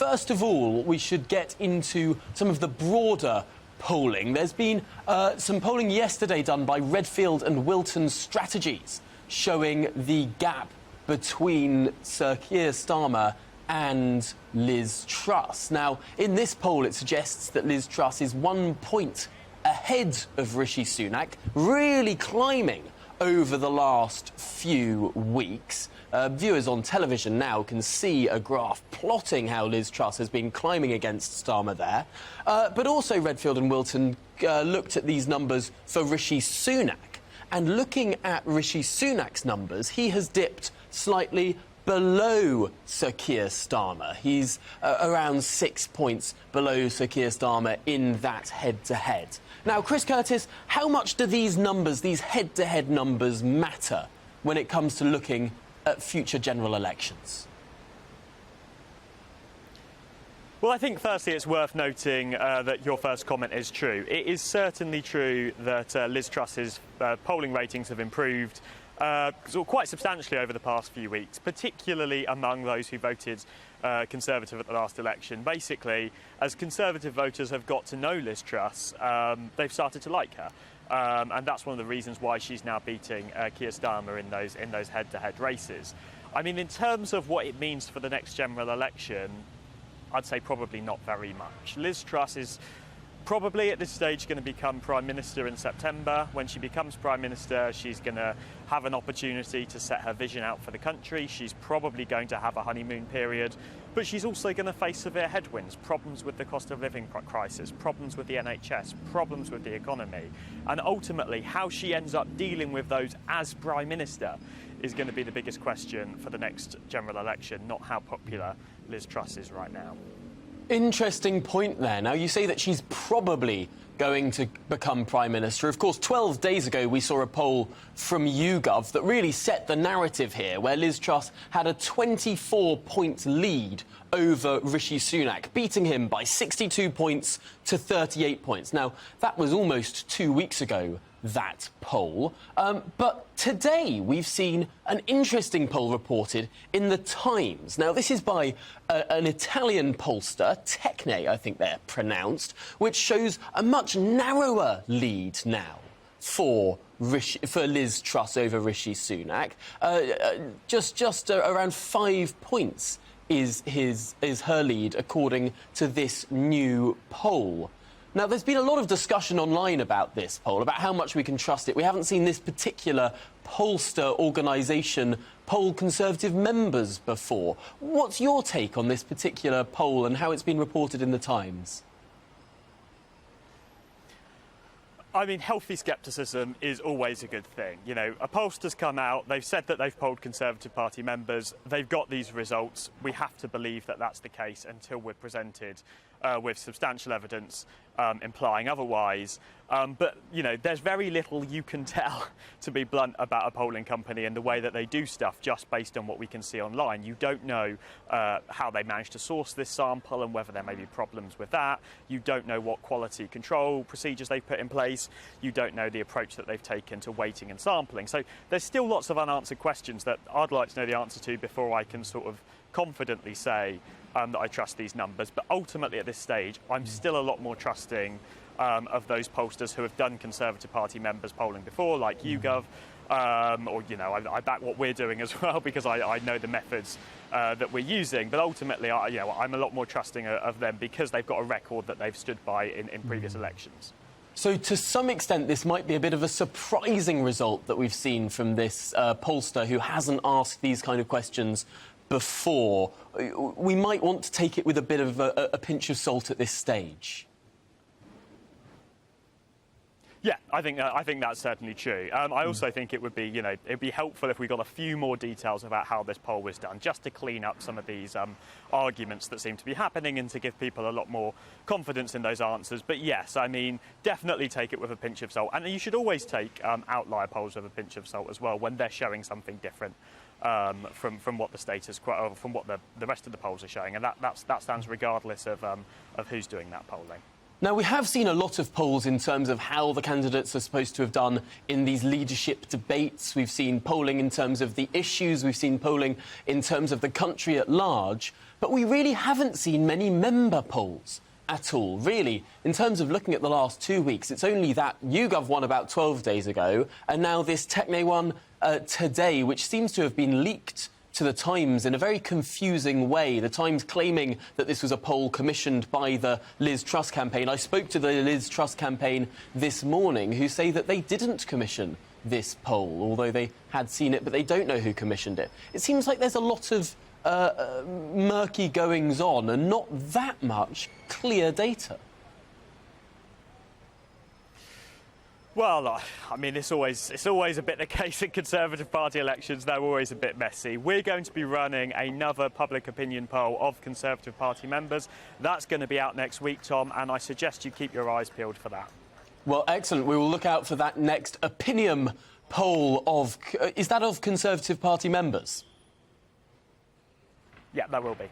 first of all, we should get into some of the broader polling. There's been some polling yesterday done by Redfield and Wilton Strategies showing the gap between Sir Keir Starmer and Liz Truss. Now, in this poll, it suggests that Liz Truss is 1 point ahead of Rishi Sunak, really climbing over the last few weeks. Viewers on television now can see a graph plotting how Liz Truss has been climbing against Starmer there. But also Redfield and Wilton looked at these numbers for Rishi Sunak. And looking at Rishi Sunak's numbers, he has dipped slightly below Sir Keir Starmer. He's around 6 points below Sir Keir Starmer in that head-to-head. Now, Chris Curtis, how much do these numbers, these head-to-head numbers, matter when it comes to looking at future general elections? Well, I think firstly it's worth noting that your first comment is true. It is certainly true that Liz Truss's polling ratings have improved quite substantially over the past few weeks, particularly among those who voted Conservative at the last election. Basically, as Conservative voters have got to know Liz Truss, they've started to like her. And that's one of the reasons why she's now beating Keir Starmer in those head-to-head races. I mean, in terms of what it means for the next general election, I'd say probably not very much. Liz Truss is probably at this stage going to become Prime Minister in September. When she becomes Prime Minister, she's going to have an opportunity to set her vision out for the country. She's probably going to have a honeymoon period, but she's also going to face severe headwinds, problems with the cost of living crisis, problems with the NHS, problems with the economy. And ultimately, how she ends up dealing with those as Prime Minister is going to be the biggest question for the next general election, not how popular Liz Truss is right now. Interesting point there. Now, you say that she's probably going to become Prime Minister. Of course, 12 days ago, we saw a poll from YouGov that really set the narrative here, where Liz Truss had a 24-point lead over Rishi Sunak, beating him by 62 points to 38 points. Now, that was almost 2 weeks ago, that poll. But today we've seen an interesting poll reported in The Times. Now, this is by an Italian pollster, Tecne, I think they're pronounced, which shows a much narrower lead now for Liz Truss over Rishi Sunak. Just around 5 points is her lead, according to this new poll. Now, there's been a lot of discussion online about this poll, about how much we can trust it. We haven't seen this particular pollster organisation poll Conservative members before. What's your take on this particular poll and how it's been reported in The Times? I mean, healthy scepticism is always a good thing. You know, a pollster's come out, they've said that they've polled Conservative Party members, they've got these results. We have to believe that that's the case until we're presented with substantial evidence implying otherwise. But, you know, there's very little you can tell, to be blunt, about a polling company and the way that they do stuff just based on what we can see online. You don't know how they managed to source this sample and whether there may be problems with that. You don't know what quality control procedures they've put in place. You don't know the approach that they've taken to weighting and sampling. So there's still lots of unanswered questions that I'd like to know the answer to before I can sort of confidently say that I trust these numbers. But ultimately at this stage, I'm still a lot more trusting of those pollsters who have done Conservative Party members polling before, like YouGov, or, you know, I back what we're doing as well because I know the methods that we're using. But ultimately, I'm a lot more trusting of them because they've got a record that they've stood by in previous elections. So, to some extent, this might be a bit of a surprising result that we've seen from this pollster who hasn't asked these kind of questions before. We might want to take it with a bit of a pinch of salt at this stage. Yeah, I think that's certainly true. I also think it would be, you know, it'd be helpful if we got a few more details about how this poll was done, just to clean up some of these arguments that seem to be happening and to give people a lot more confidence in those answers. But yes, I mean, definitely take it with a pinch of salt, and you should always take outlier polls with a pinch of salt as well when they're showing something different from what the status quo, or from what the rest of the polls are showing, and that stands regardless of who's doing that polling. Now, we have seen a lot of polls in terms of how the candidates are supposed to have done in these leadership debates. We've seen polling in terms of the issues. We've seen polling in terms of the country at large. But we really haven't seen many member polls at all, really. In terms of looking at the last 2 weeks, it's only that YouGov one about 12 days ago, and now this Techne one today, which seems to have been leaked to the Times in a very confusing way. The Times claiming that this was a poll commissioned by the Liz Truss campaign. I spoke to the Liz Truss campaign this morning, who say that they didn't commission this poll, although they had seen it, but they don't know who commissioned it. It seems like there's a lot of murky goings-on and not that much clear data. Well, I mean, it's always a bit the case in Conservative Party elections. They're always a bit messy. We're going to be running another public opinion poll of Conservative Party members. That's going to be out next week, Tom, and I suggest you keep your eyes peeled for that. Well, excellent. We will look out for that next opinion poll of... is that of Conservative Party members? Yeah, that will be.